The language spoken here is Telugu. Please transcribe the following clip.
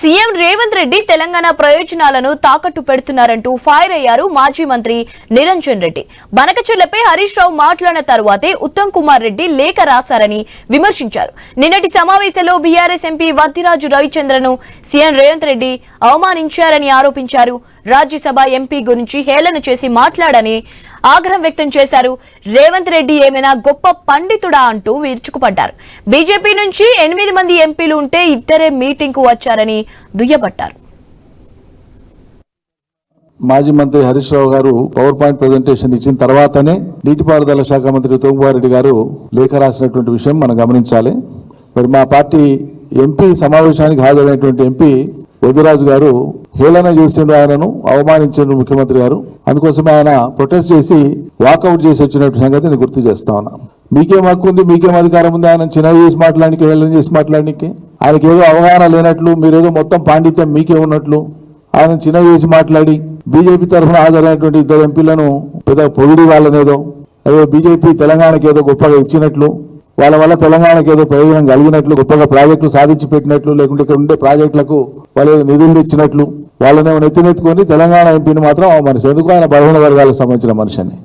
సీఎం రేవంత్ రెడ్డి తెలంగాణ ప్రయోజనాలను తాకట్టు పెడుతున్నారంటూ ఫైర్ అయ్యారు మాజీ మంత్రి నిరంజన్ రెడ్డి. బనకచెర్లపై హరీష్ రావు మాట్లాడిన తర్వాతే ఉత్తమ్ కుమార్ రెడ్డి లేఖ రాశారని విమర్శించారు. నిన్నటి సమావేశంలో బీఆర్ఎస్ ఎంపీ వద్దిరాజు రవిచంద్రను సీఎం రేవంత్ రెడ్డి అవమానించారని ఆరోపించారు. రాజ్యసభ ఎంపీ గురించి హేళన చేసి మాట్లాడని ఆగ్రహం వ్యక్తం చేశారు. రేవంత్ రెడ్డి ఏమైనా గొప్ప పండితుడా అంటూ విరుచుకుపడ్డారు. బీజేపీ నుంచి 8 మంది ఎంపీలు ఉంటే 2 మీటింగ్ కు వచ్చారని దుయ్యబట్టారు. మాజీ మంత్రి హరీష్ రావు గారు పవర్ పాయింట్ ప్రెజెంటేషన్ ఇచ్చిన తర్వాతనే నీటిపారుదల శాఖ మంత్రి ఉత్తమ్ కుమార్ రెడ్డి గారు లేఖ రాసినటువంటి విషయం మనం గమనించాలి. మరి మా పార్టీ ఎంపీ సమావేశానికి హాజరైనటువంటి ఎంపీ వద్దిరాజు గారు హేళన చేసిండు, ఆయనను అవమానించారు ముఖ్యమంత్రి గారు. అందుకోసమే ఆయన ప్రొటెస్ట్ చేసి వాకౌట్ చేసి వచ్చినట్టు సంగతి నేను గుర్తు చేస్తా ఉన్నా. మీకేం హక్కు ఉంది, మీకేం అధికారం ఉంది ఆయన చిన్న చేసి మాట్లాడానికి, హేళన చేసి మాట్లాడడానికి? ఆయనకి ఏదో అవగాహన లేనట్లు, మీరేదో మొత్తం పాండిత్యం మీకే ఉన్నట్లు ఆయన చిన్న చేసి మాట్లాడి బీజేపీ తరఫున హాజరైనటువంటి 2 ఎంపీలను పెద్ద పొగిడి వాళ్ళనేదో ఏదో బీజేపీ తెలంగాణకి ఏదో గొప్పగా ఇచ్చినట్లు, వాళ్ళ వల్ల తెలంగాణకు ఏదో ప్రయోజనం కలిగినట్లు, గొప్పగా ప్రాజెక్టులు సాధించి పెట్టినట్లు, లేకుంటే ఇక్కడ ఉండే ప్రాజెక్టులకు వాళ్ళు నిధులు ఇచ్చినట్లు వాళ్ళనేమో నెత్తినెత్తుకొని తెలంగాణ ఎంపీని మాత్రం అవమానిస్తారు. ఎందుకు? ఆయన బలహీన వర్గాలకు సంబంధించిన మనిషిని.